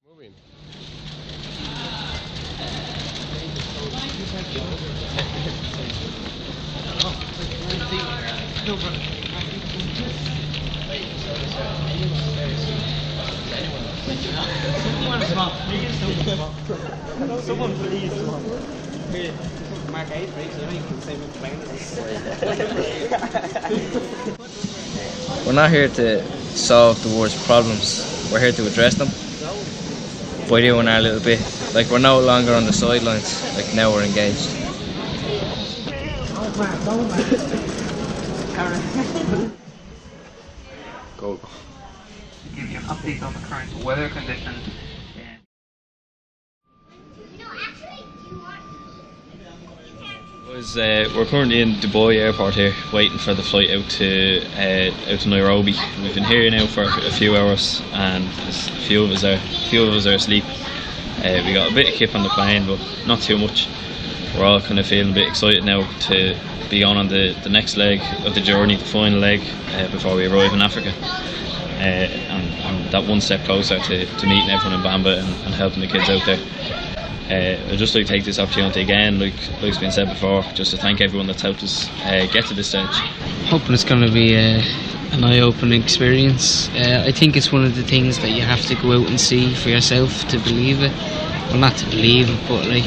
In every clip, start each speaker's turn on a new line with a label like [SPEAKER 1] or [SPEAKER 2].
[SPEAKER 1] Moving.
[SPEAKER 2] Someone please, Mark 8 breaks, I don't even say
[SPEAKER 3] We're not here to solve the world's problems, we're here to address them by doing our little bit. Like, we're no longer on the sidelines, like now we're engaged.
[SPEAKER 1] Go.
[SPEAKER 2] Give you an update on the current weather conditions.
[SPEAKER 3] We're currently in Dubai airport here, waiting for the flight out to Nairobi. We've been here now for a few hours, and a few of us are asleep. We got a bit of kip on the plane, but not too much. We're all kind of feeling a bit excited now to be on the next leg of the journey, the final leg, before we arrive in Africa. And that one step closer to meeting everyone in BAMBA and helping the kids out there. I'd just like to take this opportunity again, like's been said before, just to thank everyone that's helped us get to this stage.
[SPEAKER 4] Hoping it's going to be an eye-opening experience. I think it's one of the things that you have to go out and see for yourself to believe it. Well, not to believe it, but like,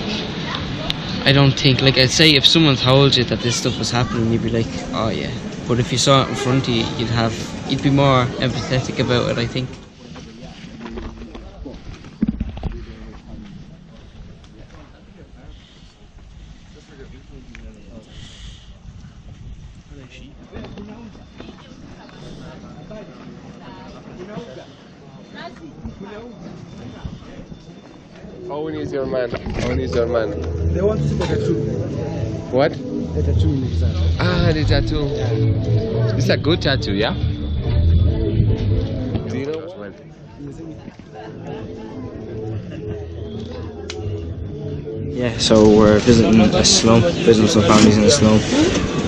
[SPEAKER 4] I don't think, like I'd say if someone told you that this stuff was happening, you'd be like, oh yeah. But if you saw it in front of you, you'd be more empathetic about it, I think.
[SPEAKER 1] How old is your man? How old is your man?
[SPEAKER 5] They want to see the tattoo.
[SPEAKER 1] What?
[SPEAKER 5] The tattoo in the exam.
[SPEAKER 1] Ah, the tattoo. It's a good tattoo, yeah? Do you know what?
[SPEAKER 3] Yeah, so we're visiting a slum, visiting some families in a slum,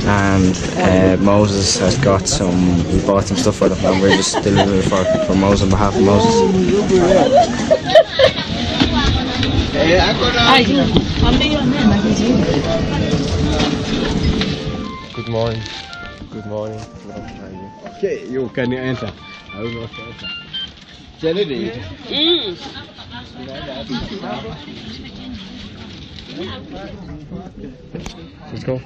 [SPEAKER 3] and Moses has got we bought some stuff for them, and we're just delivering it for Moses, on behalf of Moses.
[SPEAKER 1] Good morning. Good morning.
[SPEAKER 5] Okay, you can enter. I will not enter. Kennedy.
[SPEAKER 1] Let's go.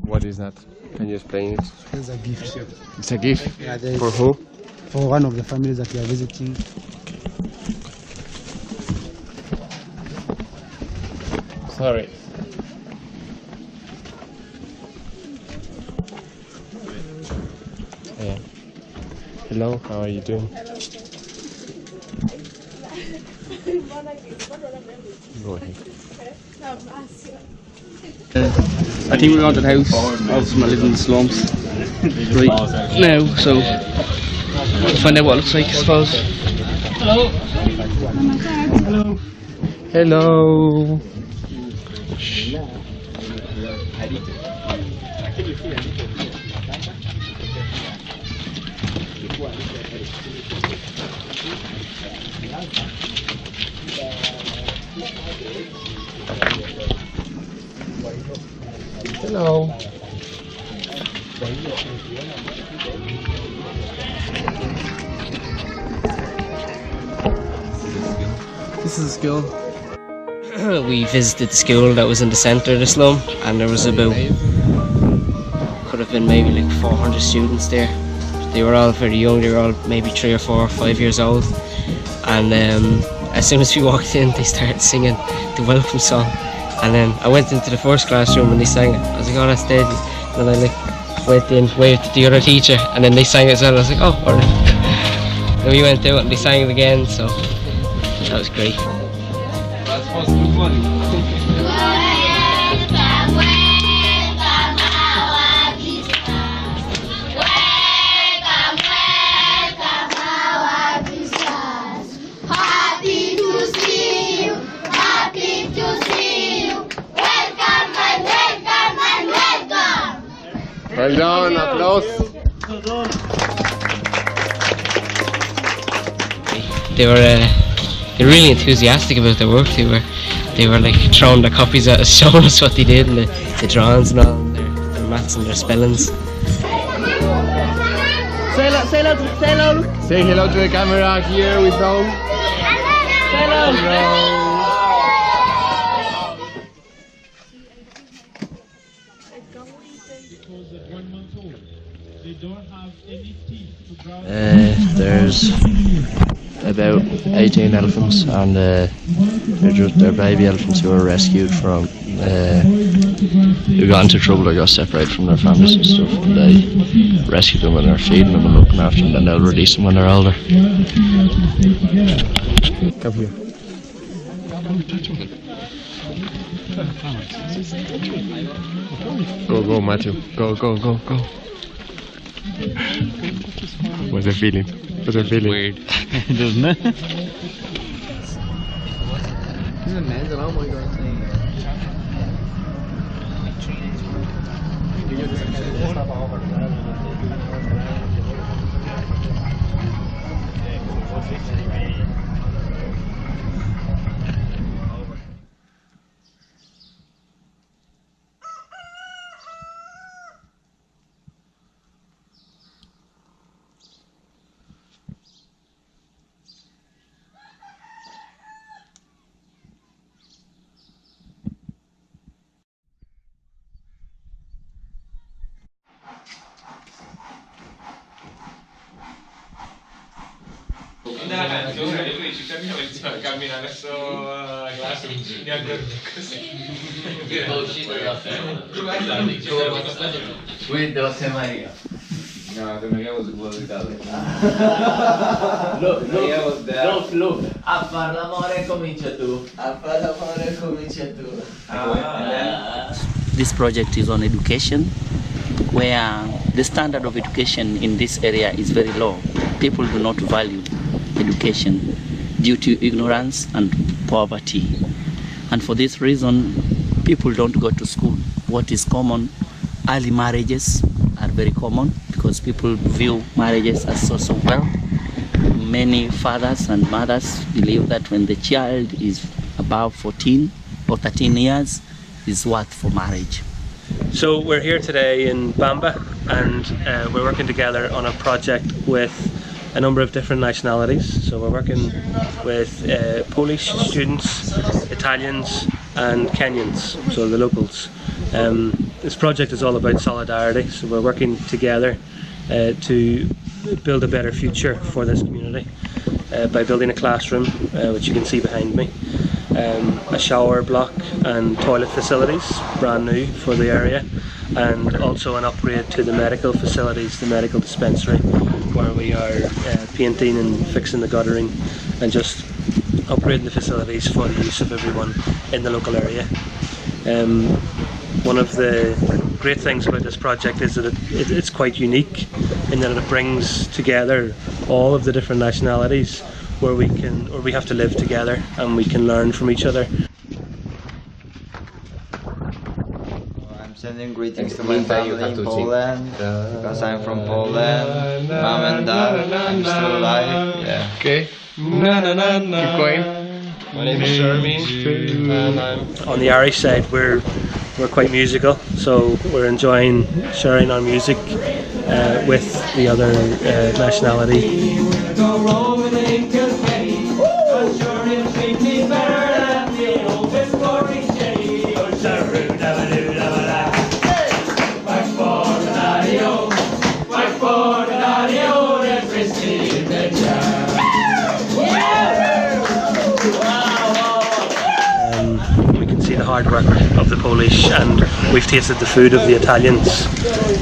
[SPEAKER 1] What is that? Can you explain it?
[SPEAKER 5] It's a gift.
[SPEAKER 1] It's a gift?
[SPEAKER 5] Yeah,
[SPEAKER 1] for who?
[SPEAKER 5] For one of the families that we are visiting.
[SPEAKER 1] Sorry. Yeah. Hello, how are you doing? Go ahead.
[SPEAKER 4] I think we're on to the house of some living in the slums right now, so we'll find out what it looks like, I suppose. Hello.
[SPEAKER 1] Hello. Shh. Hello.
[SPEAKER 4] This is a school. We visited the school that was in the centre of the slum, and there was about, could have been maybe like 400 students there. They were all very young, they were all maybe 3 or 4 or 5 years old, and as soon as we walked in they started singing the welcome song, and then I went into the first classroom and they sang it. I was like, oh, that's deadly. And then I like went in, waved to the other teacher, and then they sang it as well. I was like, oh, alright. Then we went out and they sang it again, so that was great.
[SPEAKER 1] Well done, applause.
[SPEAKER 4] They were really enthusiastic about their work. They were like throwing their copies at us, showing us what they did and the drawings and all, and their maths and their spellings.
[SPEAKER 2] Say hello.
[SPEAKER 1] Say hello to the camera here with home. Hello.
[SPEAKER 6] There's about 18 elephants, and they're baby elephants who were rescued from who got into trouble or got separated from their families and stuff, and they rescued them and they're feeding them and looking after them, and they'll release them when they're older.
[SPEAKER 1] Come here. Go, Matthew. Go. What's the feeling?
[SPEAKER 3] Weird, doesn't it?
[SPEAKER 7] Look. A far l'amore comincia tu. This project is on education, where the standard of education in this area is very low. People do not value education due to ignorance and poverty. And for this reason, people don't go to school. What is common, early marriages are very common because people view marriages as source of wealth. Many fathers and mothers believe that when the child is above 14 or 13 years, is worth for marriage.
[SPEAKER 8] So we're here today in BAMBA, and we're working together on a project with a number of different nationalities. So we're working with Polish students, Italians and Kenyans, so the locals. This project is all about solidarity, so we're working together to build a better future for this community by building a classroom, which you can see behind me, a shower block and toilet facilities, brand new for the area, and also an upgrade to the medical facilities, the medical dispensary, where we are painting and fixing the guttering and just upgrading the facilities for the use of everyone in the local area. One of the great things about this project is that it's quite unique in that it brings together all of the different nationalities where we have to live together and we can learn from each other.
[SPEAKER 9] I'm sending greetings to my family in Poland because I'm from Poland. Mom and dad, I'm still alive. Yeah.
[SPEAKER 1] Okay. Keep going. My name is Jeremy, and I'm
[SPEAKER 8] on the Irish side. We're quite musical, so we're enjoying sharing our music with the other nationality. We can see the hard work of the Polish, and we've tasted the food of the Italians,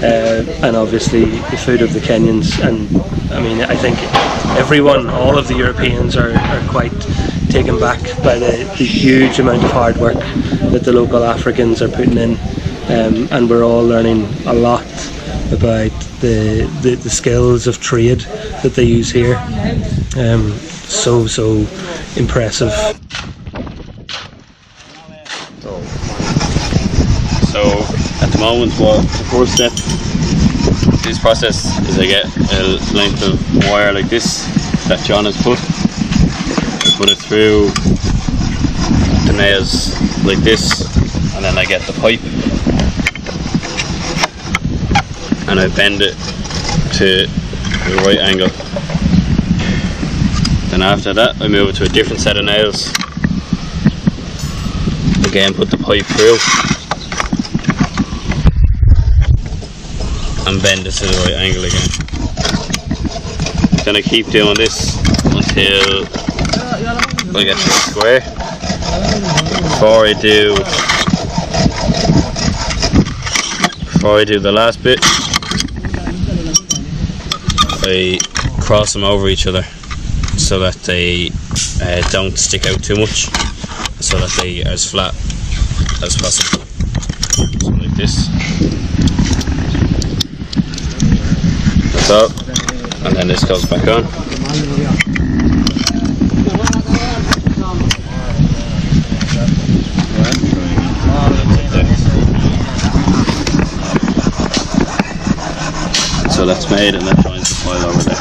[SPEAKER 8] and obviously the food of the Kenyans. And I mean, I think all of the Europeans are quite taken back by the huge amount of hard work that the local Africans are putting in, and we're all learning a lot about the skills of trade that they use here. So impressive.
[SPEAKER 3] So at the moment, the first step this process is I get a length of wire like this that John has put. I put it through the nails like this, and then I get the pipe and I bend it to the right angle. Then after that I move it to a different set of nails. Again, put the pipe through and bend it to the right angle again. Gonna keep doing this until I get to a square. Before I do the last bit, I cross them over each other so that they don't stick out too much, so that they are as flat as possible. So like this. That's all. And then this goes back on. So that's made, and that joins the foil over there.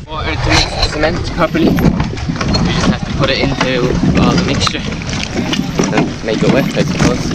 [SPEAKER 4] Water to mix the cement properly. We just have to put it into all the mixture and make it wet, I suppose.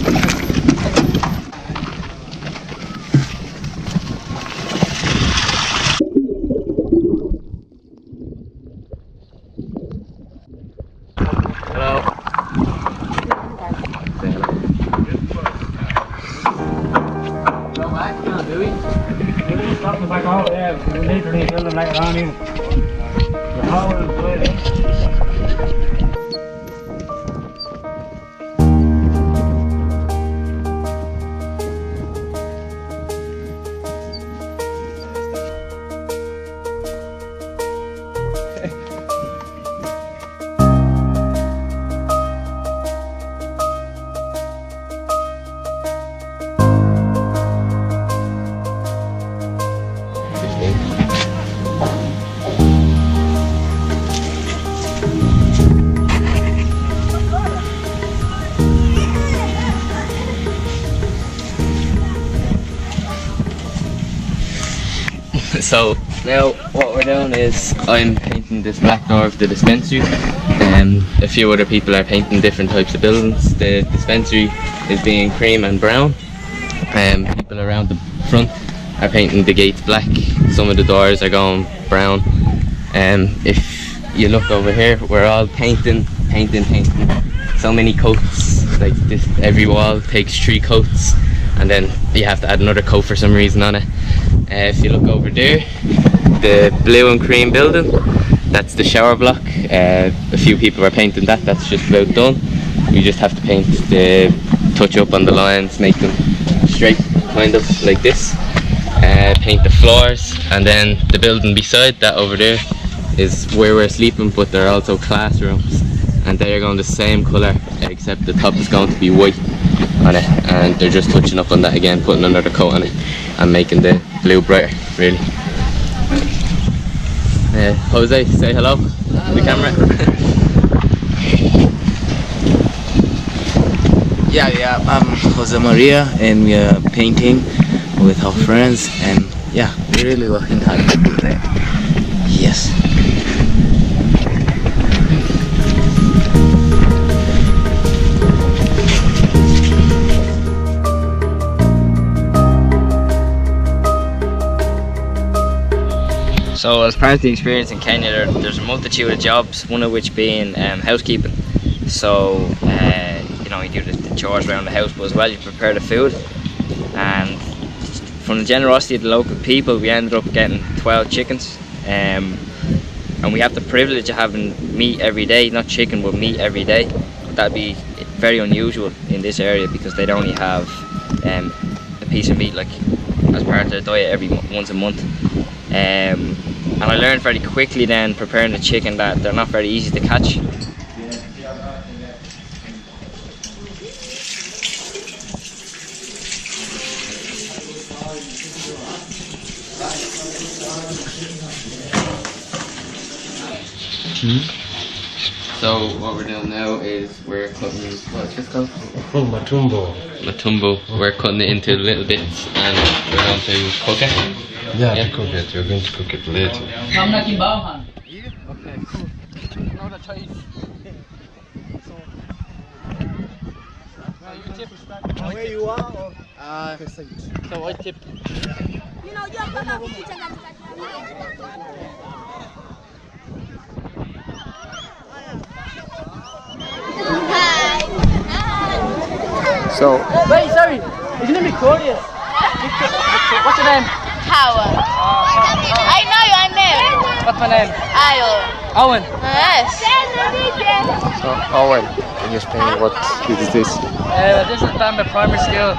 [SPEAKER 4] So now what we're doing is I'm painting this black door of the dispensary. A few other people are painting different types of buildings. The dispensary is being cream and brown. People around the front are painting the gates black. Some of the doors are going brown. If you look over here, we're all painting. So many coats, like this, every wall takes 3 coats, and then you have to add another coat for some reason on it. If you look over there, the blue and cream building, that's the shower block. A few people are painting that, that's just about done. We just have to paint touch up on the lines, make them straight, kind of like this. Paint the floors, and then the building beside that over there is where we're sleeping, but they're also classrooms, and they're going the same colour, except the top is going to be white on it, and they're just touching up on that again, putting another coat on it and making the blue brighter, really. Jose, say hello to the camera.
[SPEAKER 10] Yeah, I'm Jose Maria, and we are painting with our friends, and yeah, we're really working hard today. Yes.
[SPEAKER 4] So as part of the experience in Kenya, there's a multitude of jobs, one of which being housekeeping. So you know, you do the chores around the house, but as well you prepare the food. And from the generosity of the local people, we ended up getting 12 chickens. And we have the privilege of having meat every day, not chicken but meat every day. That'd be very unusual in this area because they'd only have a piece of meat like as part of their diet once a month. And I learned very quickly then, preparing the chicken, that they're not very easy to catch.
[SPEAKER 3] So what we're doing now is we're cutting, what's this called?
[SPEAKER 1] Matumbo.
[SPEAKER 3] Matumbo. We're cutting it into little bits and we're going to cook it.
[SPEAKER 1] Yeah, to cook it. You're going to cook it later.
[SPEAKER 4] Okay, cool. Now the choice.
[SPEAKER 2] Where you are? Or?
[SPEAKER 4] So I tip.
[SPEAKER 11] You know, you're gonna be teaching them.
[SPEAKER 4] So. Wait, sorry. Isn't it Victoria? What's your name?
[SPEAKER 11] Howard. I know your name.
[SPEAKER 4] What's my name?
[SPEAKER 11] Owen.
[SPEAKER 4] Owen.
[SPEAKER 11] Yes.
[SPEAKER 5] So, Owen, can you explain what kid is this?
[SPEAKER 4] This is BAMBA Primary School.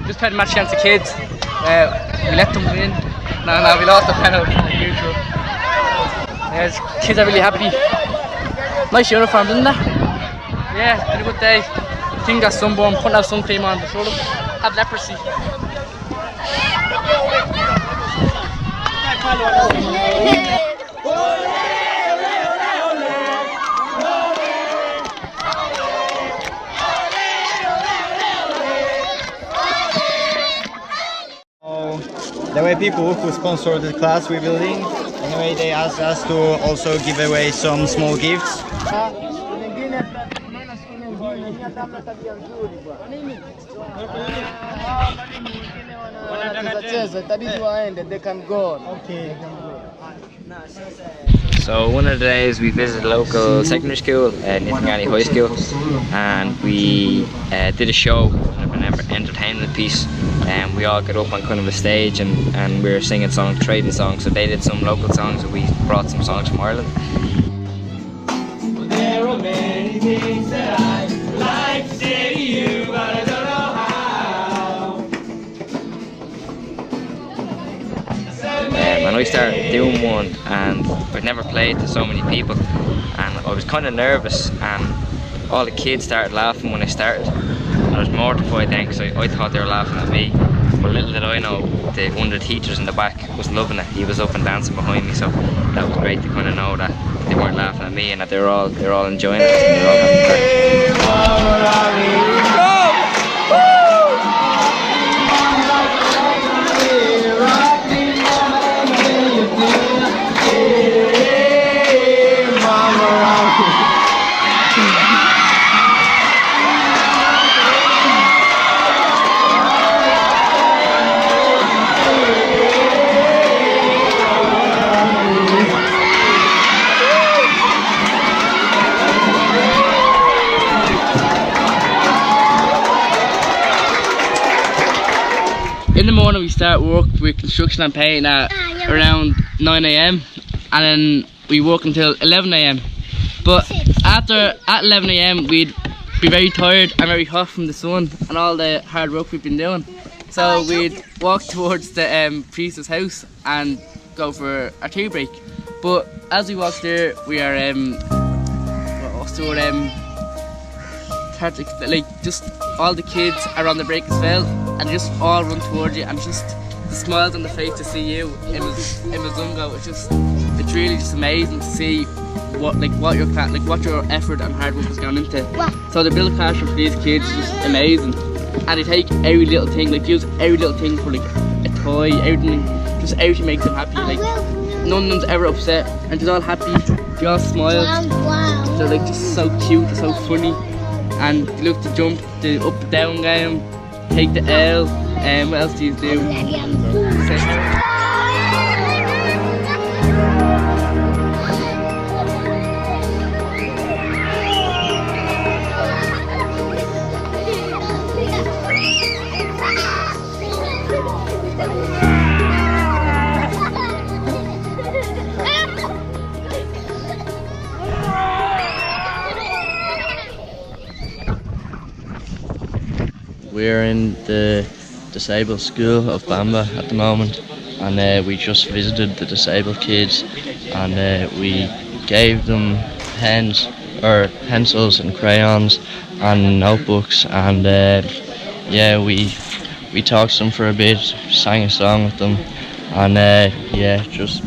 [SPEAKER 4] Just played a match against the kids. We let them win. No, we lost the penalty as usual. Kids are really happy. Nice uniforms, isn't it? Yeah, it's been a good day. The thing got sunburned, putting out sun cream on, but sort of had leprosy.
[SPEAKER 9] There were people who sponsored the class we're building. Anyway, they asked us to also give away some small gifts.
[SPEAKER 2] They can go. Okay.
[SPEAKER 3] So one of the days we visited a local secondary school, Nithingani High School, and we did a show, kind of an entertainment piece, and we all got up on kind of a stage and we were singing songs, trading songs. So they did some local songs and we brought some songs from Ireland.
[SPEAKER 2] Well, there are many things that I'd like to say to you, but I don't know how.
[SPEAKER 3] And I started doing one, and I'd never played to so many people, and I was kind of nervous, and all the kids started laughing when I started, and I was mortified then because I thought they were laughing at me. But little did I know, one of the teachers in the back was loving it. He was up and dancing behind me, so that was great to kind of know that they weren't laughing at me and that they're all enjoying it. They're all having fun.
[SPEAKER 4] In the morning we start work with construction and painting at around 9 AM and then we work until 11 AM. But at 11 AM we'd be very tired and very hot from the sun and all the hard work we've been doing. So we'd walk towards the priest's house and go for a tea break. But as we walked there, we are like just all the kids are on the break as well, and just all run towards you, and just the smiles on the face to see you in Mazungo. It's really just amazing to see what your effort and hard work has gone into. So the build classroom for these kids is just amazing, and they take every little thing, like use every little thing for like a toy, everything makes them happy. Like none of them's ever upset, and they're all happy. They all smile. They're like just so cute, they're so funny, and they look to jump the up and down game, take the L, and what else do you do?
[SPEAKER 6] We're in the disabled school of BAMBA at the moment, and we just visited the disabled kids, and we gave them pens or pencils and crayons and notebooks, and yeah, we talked to them for a bit, sang a song with them, and yeah, just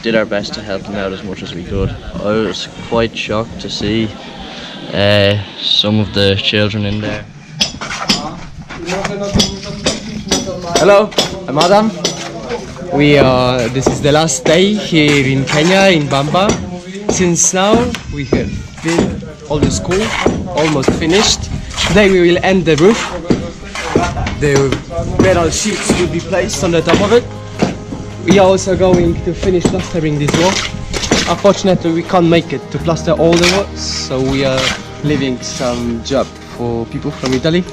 [SPEAKER 6] did our best to help them out as much as we could. I was quite shocked to see some of the children in there.
[SPEAKER 12] Hello, I'm Adam. This is the last day here in Kenya, in Bamba. Since now we have built all the school, almost finished. Today we will end the roof. The metal sheets will be placed on the top of it. We are also going to finish plastering this wall. Unfortunately we can't make it to plaster all the walls, so we are leaving some job for people from Italy.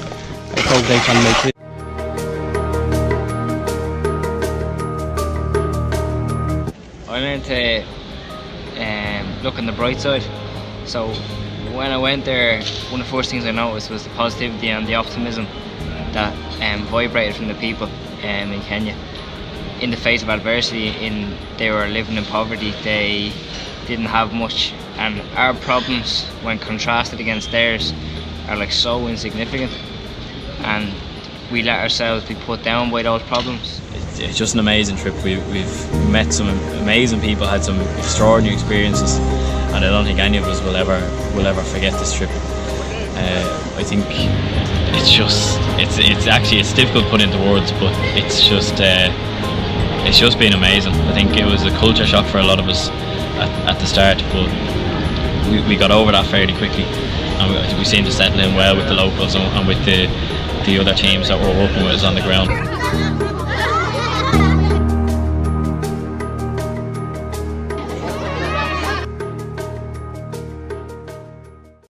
[SPEAKER 12] I hope they can make it.
[SPEAKER 4] I learned to look on the bright side. So when I went there, one of the first things I noticed was the positivity and the optimism that vibrated from the people in Kenya. In the face of adversity, they were living in poverty, they didn't have much, and our problems, when contrasted against theirs, are like so insignificant, and we let ourselves be put down by those problems.
[SPEAKER 3] It's just an amazing trip. We've met some amazing people, had some extraordinary experiences, and I don't think any of us will ever forget this trip. I think it's difficult to put into words, but it's just been amazing. I think it was a culture shock for a lot of us at the start, but we got over that fairly quickly, and we seem to settle in well with the locals and with the other teams that we're working with on the ground.